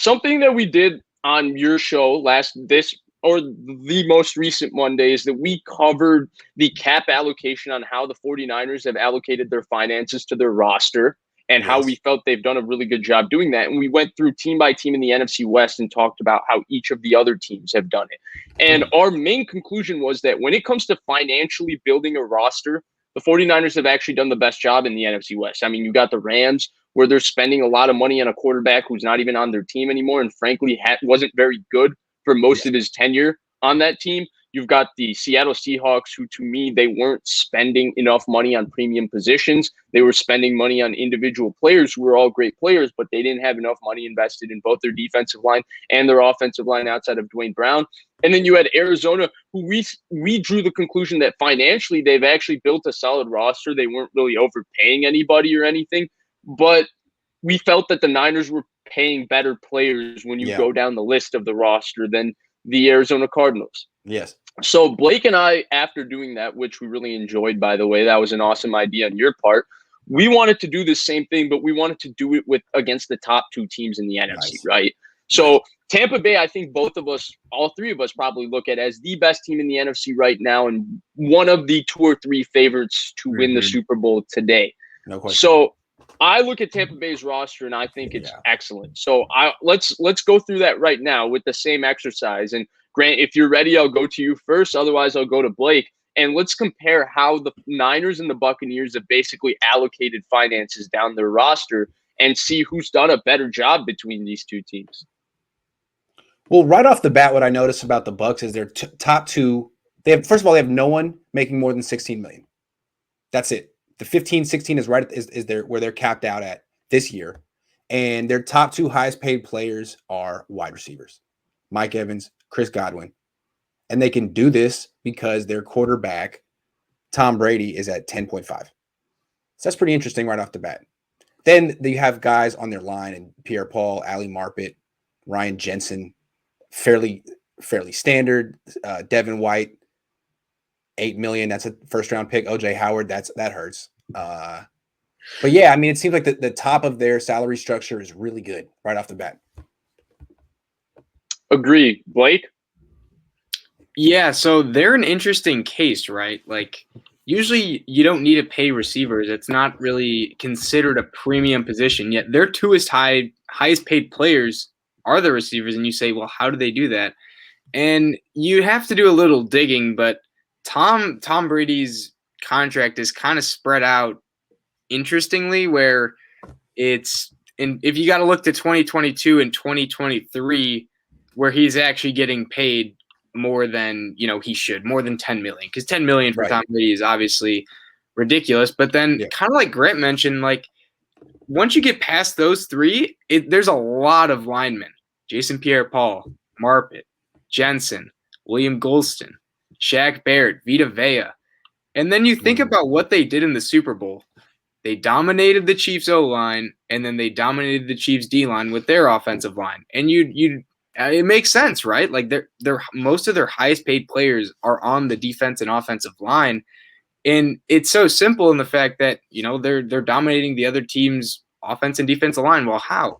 something that we did on your show the most recent Monday is that we covered the cap allocation on how the 49ers have allocated their finances to their roster and how we felt they've done a really good job doing that. And we went through team by team in the NFC West and talked about how each of the other teams have done it. And our main conclusion was that when it comes to financially building a roster, the 49ers have actually done the best job in the NFC West. I mean, you got the Rams, where they're spending a lot of money on a quarterback who's not even on their team anymore and frankly wasn't very good for most of his tenure on that team. You've got the Seattle Seahawks, who to me, they weren't spending enough money on premium positions. They were spending money on individual players who were all great players, but they didn't have enough money invested in both their defensive line and their offensive line outside of Dwayne Brown. And then you had Arizona, who we drew the conclusion that financially they've actually built a solid roster. They weren't really overpaying anybody or anything, but we felt that the Niners were paying better players when you go down the list of the roster than the Arizona Cardinals. Yes. So Blake and I, after doing that, which we really enjoyed, by the way, that was an awesome idea on your part. We wanted to do the same thing, but we wanted to do it against the top two teams in the NFC, right? So Tampa Bay, I think both of us, all three of us probably look at as the best team in the NFC right now and one of the 2 or 3 favorites to win the Super Bowl today. No question. So I look at Tampa Bay's roster and I think it's excellent. So let's go through that right now with the same exercise. And Grant, if you're ready, I'll go to you first. Otherwise, I'll go to Blake. And let's compare how the Niners and the Buccaneers have basically allocated finances down their roster and see who's done a better job between these two teams. Well, right off the bat, what I noticed about the Bucs is their top two. First of all, they have no one making more than $16 million. That's it. The 15, 16 is right is where they're capped out at this year. And their top 2 highest paid players are wide receivers, Mike Evans, Chris Godwin. And they can do this because their quarterback, Tom Brady, is at 10.5. So that's pretty interesting right off the bat. Then you have guys on their line and Pierre-Paul, Ali Marpet, Ryan Jensen, fairly standard. Devin White, $8 million. That's a first-round pick. OJ Howard, that hurts. But yeah, I mean, it seems like the top of their salary structure is really good right off the bat. Agree. Blake? Yeah, so they're an interesting case, right? Like, usually you don't need to pay receivers. It's not really considered a premium position, yet their 2 highest paid players are the receivers, and you say, well, how do they do that? And you have to do a little digging, but Tom Brady's contract is kind of spread out interestingly, where if you got to look to 2022 and 2023, where he's actually getting paid more than he should, more than $10 million, because $10 million for Tom Brady is obviously ridiculous. But then, kind of like Grant mentioned, like once you get past those 3, there's a lot of linemen: Jason Pierre-Paul, Marpet, Jensen, William Golston, Shaq Barrett, Vita Vea. And then you think about what they did in the Super Bowl. They dominated the Chiefs O-line, and then they dominated the Chiefs D-line with their offensive line. And it makes sense, right? Like they're most of their highest paid players are on the defense and offensive line. And it's so simple in the fact that, they're dominating the other team's offense and defensive line. Well, how?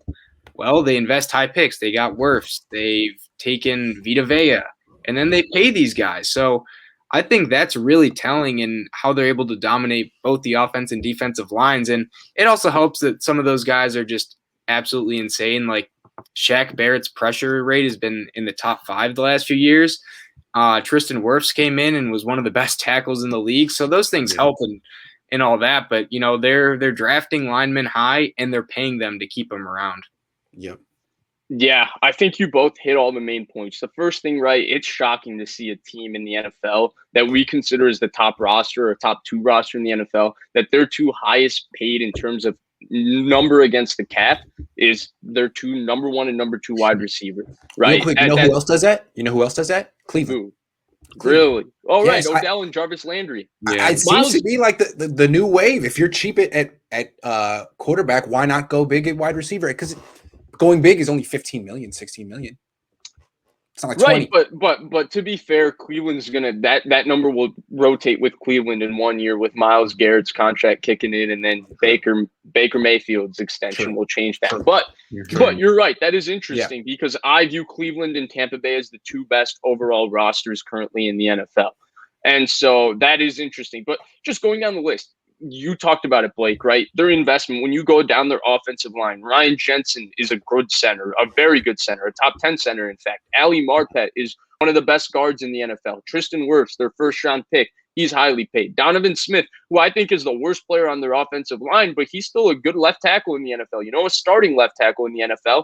Well, they invest high picks. They got Wirfs. They've taken Vita Vea. And then they pay these guys. So I think that's really telling in how they're able to dominate both the offense and defensive lines. And it also helps that some of those guys are just absolutely insane. Like Shaq Barrett's pressure rate has been in the top 5 the last few years. Tristan Wirfs came in and was one of the best tackles in the league. So those things help and all that. But, they're drafting linemen high and they're paying them to keep them around. Yep. Yeah, I think you both hit all the main points. The first thing, right, it's shocking to see a team in the NFL that we consider as the top roster or top 2 roster in the NFL, that their 2 highest paid in terms of number against the cap is their 2 number 1 and number 2 wide receiver, right? Real quick, who else does that? Who else does that? Cleveland. Really? Oh, yes, right. Odell and Jarvis Landry. Yeah. It seems to be like the new wave. If you're cheap at quarterback, why not go big at wide receiver? Because going big is only 15 million, 16 million. It's not like Right, 20. but to be fair, Cleveland's gonna that number will rotate with Cleveland in 1 year with Myles Garrett's contract kicking in, and then Baker Mayfield's extension will change that. But you're right, that is interesting because I view Cleveland and Tampa Bay as the two best overall rosters currently in the NFL, and so that is interesting. But just going down the list, you talked about it, Blake, right? Their investment, when you go down their offensive line, Ryan Jensen is a good center, a very good center, a top 10 center, in fact. Ali Marpet is one of the best guards in the NFL. Tristan Wirfs, their first-round pick, he's highly paid. Donovan Smith, who I think is the worst player on their offensive line, but he's still a good left tackle in the NFL. You know, a starting left tackle in the NFL.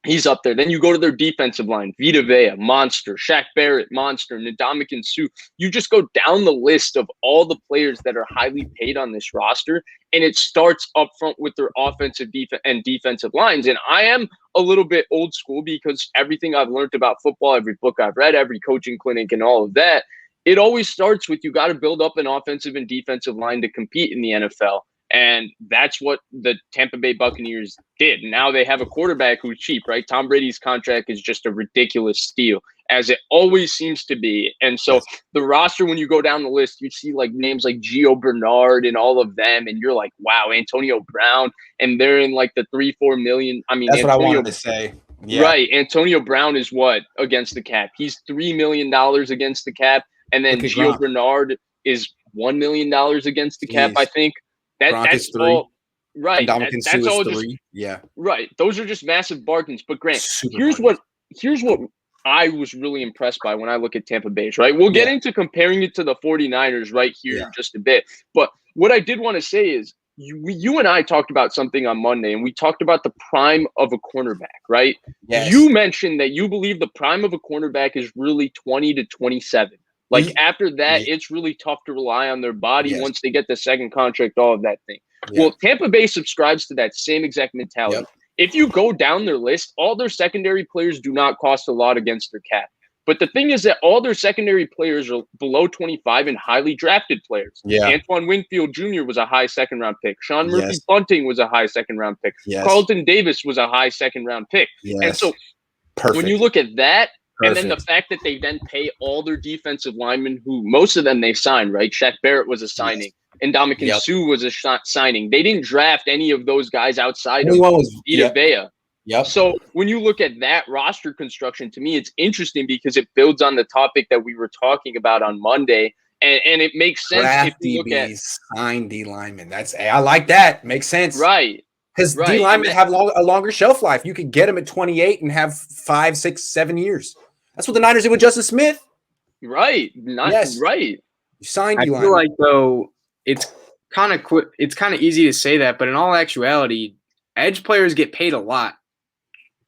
He's up there. Then you go to their defensive line. Vita Vea, monster. Shaq Barrett, monster. Ndamukong Suh. You just go down the list of all the players that are highly paid on this roster, and it starts up front with their offensive and defensive lines. And I am a little bit old school because everything I've learned about football, every book I've read, every coaching clinic and all of that, it always starts with you got to build up an offensive and defensive line to compete in the NFL. And that's what the Tampa Bay Buccaneers did. Now they have a quarterback who's cheap, right? Tom Brady's contract is just a ridiculous steal, as it always seems to be. And so the roster, when you go down the list, you see like names like Gio Bernard and all of them, and you're like, wow, Antonio Brown, and they're in like the 3-4 million. I mean, that's what I wanted to say. Yeah. Right. Antonio Brown is what against the cap? He's $3 million against the cap. And then Gio Bernard is $1 million against the cap, I think. That's all right. That's all just right. Those are just massive bargains. But Grant, here's what I was really impressed by when I look at Tampa Bay's, right? We'll get into comparing it to the 49ers right here in just a bit. But what I did want to say is you and I talked about something on Monday, and we talked about the prime of a cornerback, right? Yes. You mentioned that you believe the prime of a cornerback is really 20 to 27. Like after that, it's really tough to rely on their body once they get the second contract, all of that thing. Well, Tampa Bay subscribes to that same exact mentality. If you go down their list, all their secondary players do not cost a lot against their cap. But the thing is that all their secondary players are below 25 and highly drafted players. Antoine Winfield Jr. was a high second-round pick. Sean Murphy-Bunting was a high second-round pick. Carlton Davis was a high second-round pick. And so when you look at that, and then the fact that they then pay all their defensive linemen, who most of them they signed, right? Shaq Barrett was a signing. And Ndamukong Suh was a signing. They didn't draft any of those guys outside of Vita Vea. So when you look at that roster construction, to me, it's interesting because it builds on the topic that we were talking about on Monday. And it makes sense if you look at signed D linemen. I like that. Makes sense. Right. Because D linemen have a longer shelf life. You could get them at 28 and have 5, 6, 7 years. That's what the Niners did with Justin Smith. Right. Right. You signed D linemen. I feel like, though, it's kind of easy to say that, but in all actuality, edge players get paid a lot.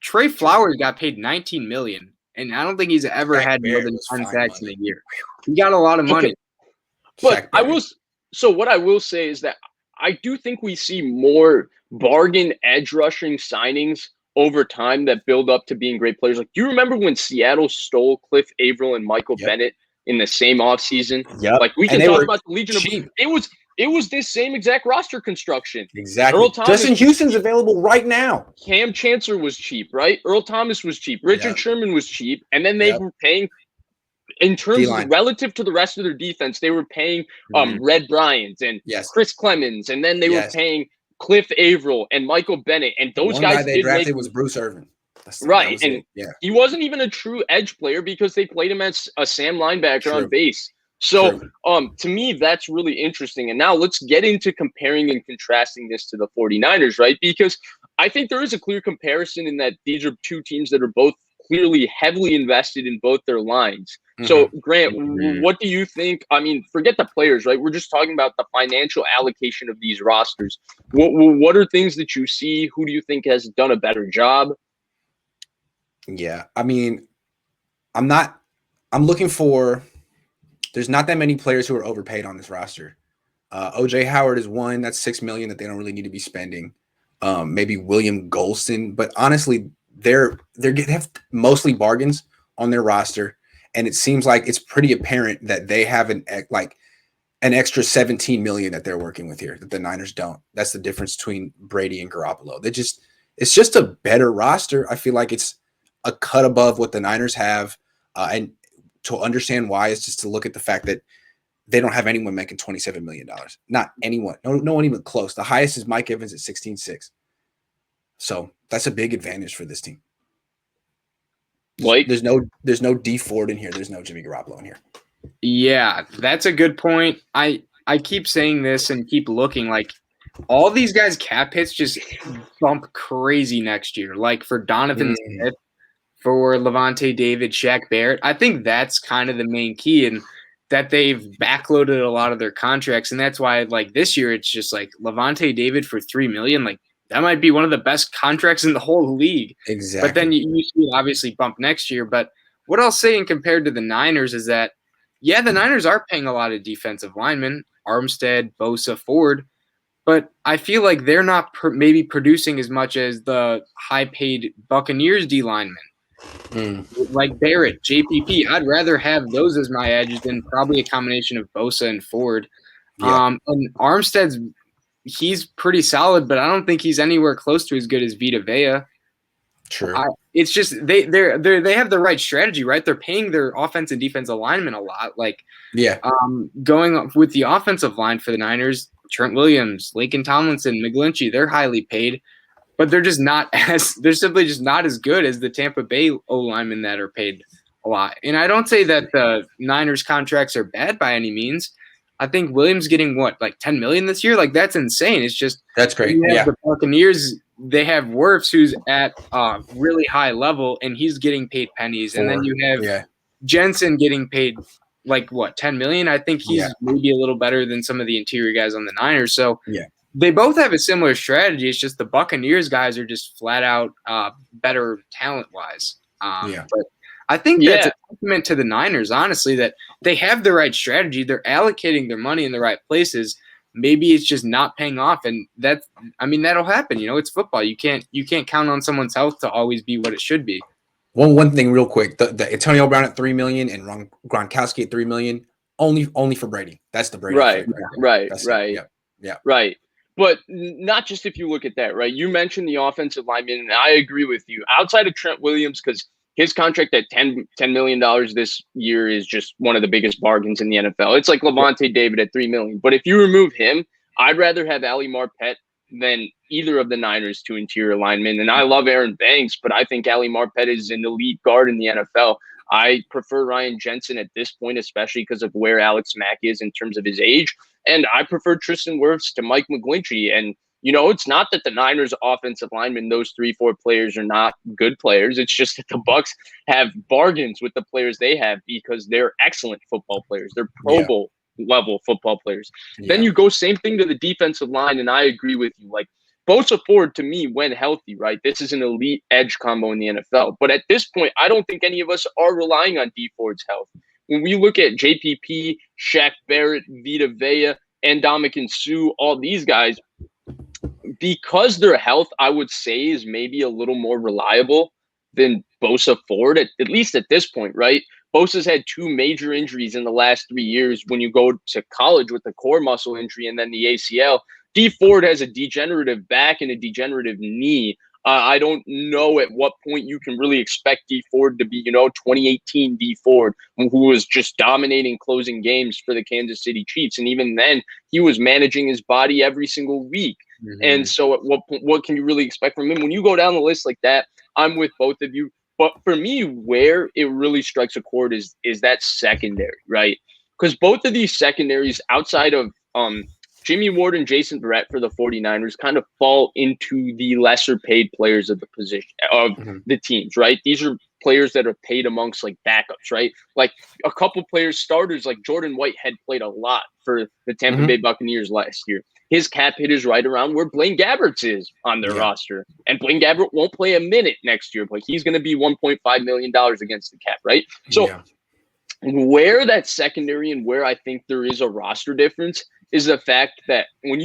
Trey Flowers got paid $19 million, and I don't think he's ever had more than 10 sacks in a year. He got a lot of money. But what I will say is that I do think we see more bargain edge rushing signings over time that build up to being great players. Like, do you remember when Seattle stole Cliff Averill and Michael Bennett in the same offseason? Like, we can talk about the Legion of it was this same exact roster construction. Exactly. Justin Houston's available right now. Cam Chancellor was cheap, right? Earl Thomas was cheap. Richard Sherman was cheap. And then they were paying, in terms of relative to the rest of their defense, they were paying Red Bryant and Chris Clemens. And then they were paying Cliff Averill and Michael Bennett. And those guys they drafted was Bruce Irvin. Right. And he wasn't even a true edge player because they played him as a Sam linebacker on base. So to me, that's really interesting. And now let's get into comparing and contrasting this to the 49ers, right? Because I think there is a clear comparison in that these are two teams that are both clearly heavily invested in both their lines. So, Grant, what do you think? I mean, forget the players, right? We're just talking about the financial allocation of these rosters. What are things that you see? Who do you think has done a better job? Yeah, I mean, I'm looking for – there's not that many players who are overpaid on this roster. OJ Howard is one. That's $6 million that they don't really need to be spending. Maybe William Golston, but honestly, they have mostly bargains on their roster, and it seems like it's pretty apparent that they have an extra $17 million that they're working with here that the Niners don't. That's the difference between Brady and Garoppolo. It's just a better roster. I feel like it's a cut above what the Niners have, and to understand why is just to look at the fact that they don't have anyone making $27 million. Not anyone. No one even close. The highest is Mike Evans at 16.6. So that's a big advantage for this team. There's no D Ford in here. There's no Jimmy Garoppolo in here. Yeah, that's a good point. I keep saying this and keep looking like all these guys' cap hits just bump crazy next year. Like for Donovan Smith, for Levante David, Shaq Barrett. I think that's kind of the main key, and that they've backloaded a lot of their contracts, and that's why like this year it's just like Levante David for $3 million. Like that might be one of the best contracts in the whole league. Exactly. But then you see obviously bump next year. But what I'll say in compared to the Niners is that, yeah, the Niners are paying a lot of defensive linemen, Armstead, Bosa, Ford, but I feel like they're not maybe producing as much as the high-paid Buccaneers D linemen. Like Barrett, JPP. I'd rather have those as my edge than probably a combination of Bosa and Ford. Yeah. And Armstead's he's pretty solid, but I don't think he's anywhere close to as good as Vita Vea. True. It's just they have the right strategy, right? They're paying their offense and defense alignment a lot. Like going up with the offensive line for the Niners, Trent Williams, Laken Tomlinson, McGlinchey, they're highly paid, but they're simply just not as good as the Tampa Bay O linemen that are paid a lot. And I don't say that the Niners contracts are bad by any means. I think Williams getting like $10 million this year, like that's insane. It's just that's great. Yeah, the Buccaneers, they have Wirfs who's at a really high level and he's getting paid pennies, and then you have Jensen getting paid like what $10 million. I think he's maybe a little better than some of the interior guys on the Niners. So they both have a similar strategy. It's just the Buccaneers guys are just flat out better talent wise. But I think that's a compliment to the Niners, honestly, that they have the right strategy. They're allocating their money in the right places. Maybe it's just not paying off, and that'll happen. You know, it's football. You can't count on someone's health to always be what it should be. One thing real quick, the Antonio Brown at $3 million and Gronkowski at $3 million, only for Brady. That's the Brady. Right. But not just if you look at that, right? You mentioned the offensive lineman, and I agree with you. Outside of Trent Williams, because his contract at $10 million this year is just one of the biggest bargains in the NFL. It's like Levante David at $3 million. But if you remove him, I'd rather have Ali Marpet than either of the Niners' two interior linemen. And I love Aaron Banks, but I think Ali Marpet is an elite guard in the NFL. I prefer Ryan Jensen at this point, especially because of where Alex Mack is in terms of his age. And I prefer Tristan Wirfs to Mike McGlinchey. And you know, it's not that the Niners offensive linemen, those 3-4 players are not good players. It's just that the Bucs have bargains with the players they have because they're excellent football players. They're Pro Bowl level football players. Then you go same thing to the defensive line, and I agree with you. Like Bosa Ford, to me, when healthy, right? This is an elite edge combo in the NFL. But at this point, I don't think any of us are relying on D Ford's health. When we look at JPP, Shaq Barrett, Vita Vea, and Ndamukong Suh, all these guys, because their health, I would say, is maybe a little more reliable than Bosa Ford, at least at this point, right? Bosa's had two major injuries in the last 3 years when you go to college with the core muscle injury and then the ACL. D Ford has a degenerative back and a degenerative knee. I don't know at what point you can really expect D Ford to be, 2018 D Ford, who was just dominating closing games for the Kansas City Chiefs. And even then, he was managing his body every single week. And so at what can you really expect from him? When you go down the list like that, I'm with both of you. But for me, where it really strikes a chord is that secondary, right? Because both of these secondaries outside of Jimmy Ward and Jason Verrett for the 49ers kind of fall into the lesser paid players of the position of the teams, right? These are players that are paid amongst like backups, right? Like a couple players, starters like Jordan Whitehead played a lot for the Tampa Bay Buccaneers last year. His cap hit is right around where Blaine Gabbert's is on their roster. And Blaine Gabbert won't play a minute next year, but he's going to be $1.5 million against the cap, right? So where that secondary and where I think there is a roster difference is the fact that when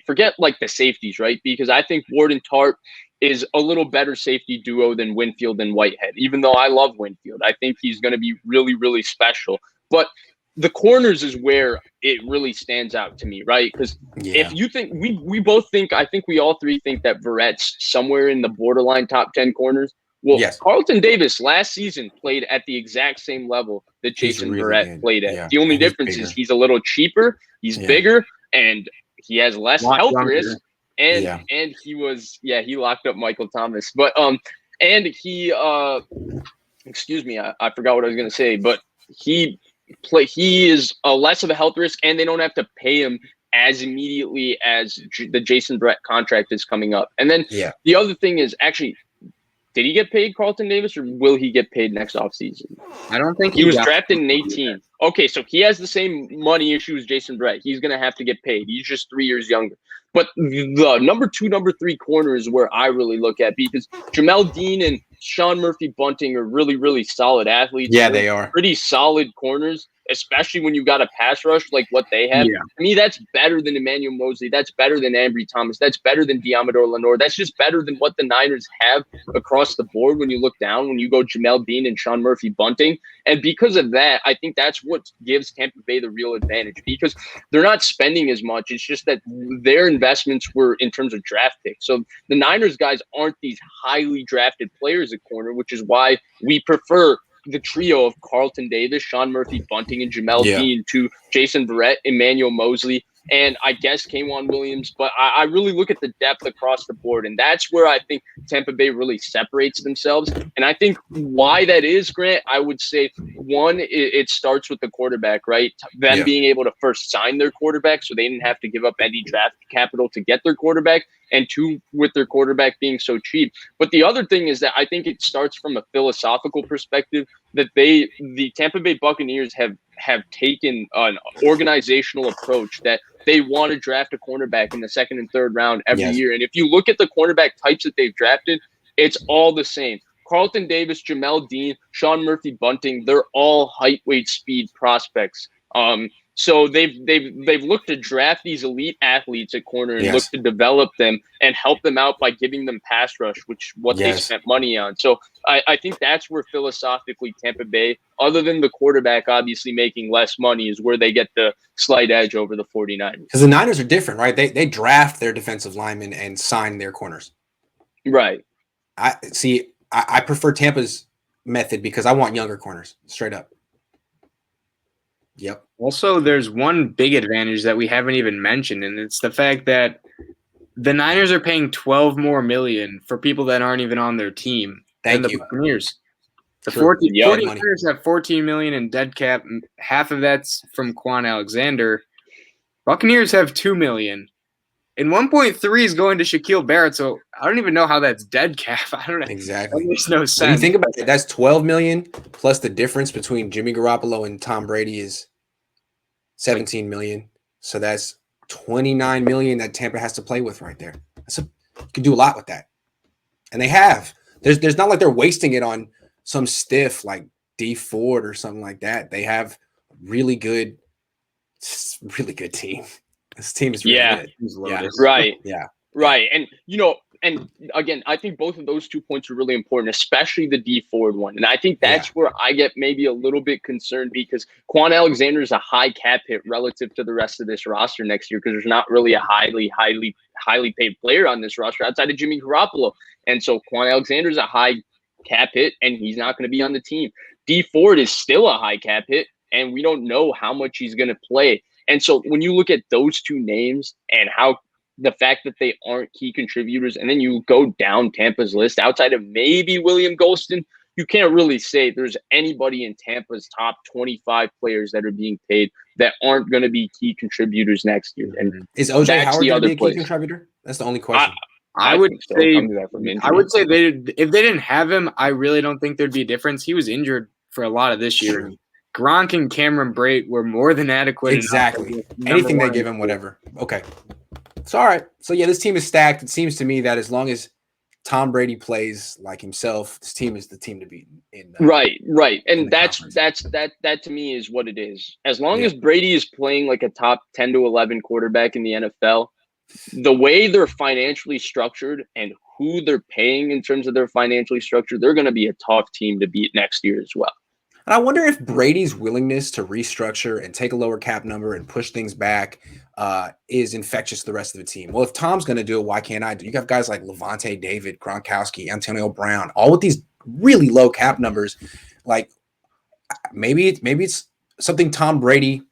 forget like the safeties, right? Because I think Ward and Tart is a little better safety duo than Winfield and Whitehead, even though I love Winfield. I think he's going to be really, really special. But the corners is where it really stands out to me, right? Because if you think we both think, I think we all three think that Verrett's somewhere in the borderline top 10 corners. Well, Yes. Carlton Davis last season played at the exact same level that Jason really Verrett good. played at. Yeah. The only And he's difference is bigger. he's a little cheaper, he's Yeah. bigger, and he has less Lot health younger. risk. And Yeah. and he locked up Michael Thomas. But and he excuse me, I forgot what I was gonna say, but he is less of a health risk, and they don't have to pay him as immediately as the Jason Brett contract is coming up. And then Yeah. the other thing is actually, did he get paid, Carlton Davis, or will he get paid next offseason? I don't think He was got drafted in 18. Okay, so he has the same money issue as Jason Brett. He's going to have to get paid. He's just 3 years younger. But the number 2, number 3 corner is where I really look at, because Jamel Dean and Sean Murphy Bunting are really, really solid athletes. Yeah, They're they are. pretty solid corners, especially when you got a pass rush like what they have. Yeah. To me, that's better than Emmanuel Mosley. That's better than Ambry Thomas. That's better than Diamador Lenore. That's just better than what the Niners have across the board when you look down, when you go Jamel Dean and Sean Murphy Bunting. And because of that, I think that's what gives Tampa Bay the real advantage, because they're not spending as much. It's just that their investments were in terms of draft picks. So the Niners guys aren't these highly drafted players at corner, which is why we prefer the trio of Carlton Davis, Sean Murphy Bunting, and Jamel Dean to Jason Verrett, Emmanuel Mosley, and I guess K'Wan Williams. But I really look at the depth across the board, and that's where I think Tampa Bay really separates themselves. And I think why that is, Grant, I would say, one, it starts with the quarterback, right? Them being able to first sign their quarterback so they didn't have to give up any draft capital to get their quarterback, and 2, with their quarterback being so cheap. But the other thing is that I think it starts from a philosophical perspective, that the Tampa Bay Buccaneers have taken an organizational approach that they want to draft a cornerback in the 2nd and 3rd round every year. And if you look at the cornerback types that they've drafted, it's all the same. Carlton Davis, Jamel Dean, Sean Murphy Bunting, they're all height, weight, speed prospects. So they've looked to draft these elite athletes at corner and look to develop them and help them out by giving them pass rush, which what they spent money on. So I think that's where philosophically Tampa Bay, other than the quarterback obviously making less money, is where they get the slight edge over the 49ers. Because the Niners are different, right? They draft their defensive linemen and sign their corners. Right. I prefer Tampa's method because I want younger corners, straight up. Yep. Also, there's one big advantage that we haven't even mentioned, and it's the fact that the Niners are paying $12 million more for people that aren't even on their team than the Buccaneers. The 49ers have $14 million in dead cap. Half of that's from Quan Alexander. Buccaneers have $2 million. And 1.3 is going to Shaquille Barrett, so I don't even know how that's dead cap. I don't know. Exactly. That makes no sense. When you think about it, that's $12 million plus the difference between Jimmy Garoppolo and Tom Brady is $17 million. So that's $29 million that Tampa has to play with right there. You can do a lot with that. And they have. There's not like they're wasting it on some stiff like D Ford or something like that. They have really good team. This team is really good. Right. Yeah. Right. And, and again, I think both of those 2 points are really important, especially the D Ford one. And I think that's where I get maybe a little bit concerned, because Quan Alexander is a high cap hit relative to the rest of this roster next year, because there's not really a highly paid player on this roster outside of Jimmy Garoppolo. And so Quan Alexander is a high cap hit, and he's not going to be on the team. D Ford is still a high cap hit, and we don't know how much he's going to play. And so when you look at those 2 names and how the fact that they aren't key contributors, and then you go down Tampa's list outside of maybe William Golston, you can't really say there's anybody in Tampa's top 25 players that are being paid that aren't going to be key contributors next year. And is OJ Howard going to be a key contributor? That's the only question. I would say if they didn't have him, I really don't think there'd be a difference. He was injured for a lot of this year. Gronk and Cameron Brate were more than adequate. Exactly. Anything they give him, whatever. Okay. It's all right. So, this team is stacked. It seems to me that as long as Tom Brady plays like himself, this team is the team to beat. Right. And that to me is what it is. As long as Brady is playing like a top 10 to 11 quarterback in the NFL, the way they're financially structured and who they're paying in terms of their financially structured, they're going to be a tough team to beat next year as well. And I wonder if Brady's willingness to restructure and take a lower cap number and push things back is infectious to the rest of the team. Well, if Tom's going to do it, why can't I do it? You got guys like Levante David, Gronkowski, Antonio Brown, all with these really low cap numbers. Like maybe it's something Tom Brady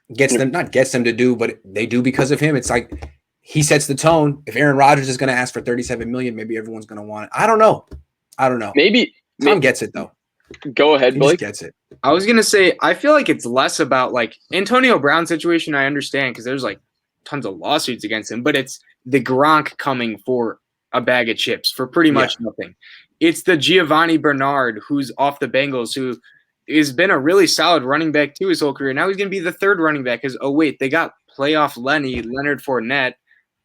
not gets them to do, but they do because of him. It's like he sets the tone. If Aaron Rodgers is going to ask for $37 million, maybe everyone's going to want it. I don't know. Maybe Tom gets it though. Go ahead, He Blake. just gets it. I was gonna say, I feel like it's less about like Antonio Brown situation. I understand because there's like tons of lawsuits against him, but it's the Gronk coming for a bag of chips for pretty much nothing. It's the Giovanni Bernard who's off the Bengals, who has been a really solid running back too his whole career. Now he's gonna be the third running back because they got playoff Leonard Fournette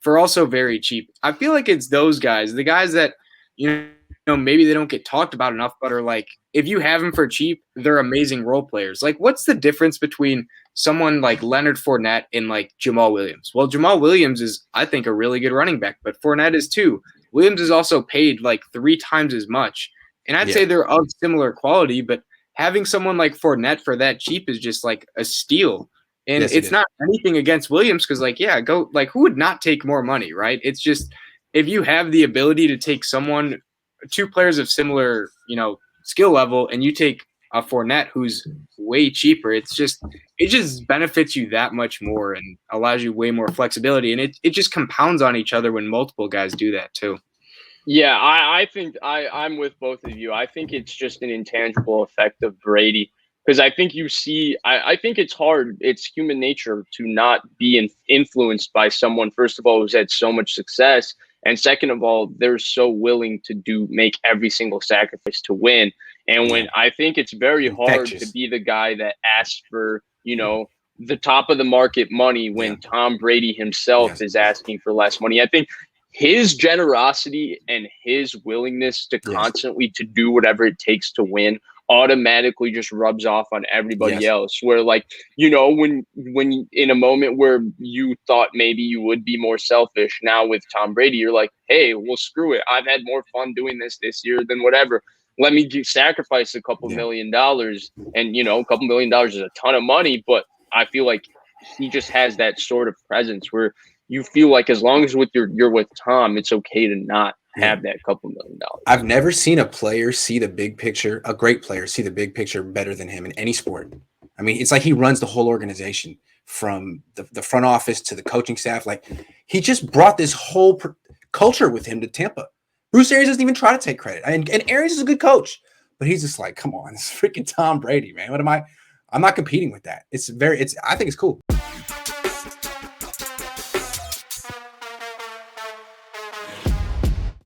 for also very cheap. I feel like it's those guys, the guys that maybe they don't get talked about enough, but are like, if you have them for cheap, they're amazing role players. Like, what's the difference between someone like Leonard Fournette and like Jamal Williams? Well, Jamal Williams is, I think, a really good running back, but Fournette is too. Williams is also paid like 3 times as much. And I'd say they're of similar quality, but having someone like Fournette for that cheap is just like a steal. And it's not anything against Williams because, who would not take more money, right? It's just if you have the ability to take someone, 2 players of similar, skill level, and you take a Fournette who's way cheaper, it just benefits you that much more and allows you way more flexibility. And it just compounds on each other when multiple guys do that too. Yeah, I think I'm with both of you. I think it's just an intangible effect of Brady. Because I think I think it's hard. It's human nature to not be influenced by someone, first of all, who's had so much success. And second of all, they're so willing to make every single sacrifice to win. And when I think it's very hard to be the guy that asks for, the top of the market money when Tom Brady himself is asking for less money. I think his generosity and his willingness to constantly to do whatever it takes to win automatically just rubs off on everybody else, where when in a moment where you thought maybe you would be more selfish, now with Tom Brady, you're like, hey, well, screw it. I've had more fun doing this year than whatever. Let me sacrifice a couple $1 million. And, a couple $1 million is a ton of money, but I feel like he just has that sort of presence where you feel like as long as you're with Tom, it's okay to not have that couple $1 million. I've never seen a player see the big picture, a great player see the big picture better than him in any sport. I mean, it's like he runs the whole organization from the front office to the coaching staff. Like, he just brought this whole culture with him to Tampa. Bruce Arians doesn't even try to take credit. And Arians is a good coach, but he's just like, come on, it's freaking Tom Brady, man. I'm not competing with that. I think it's cool.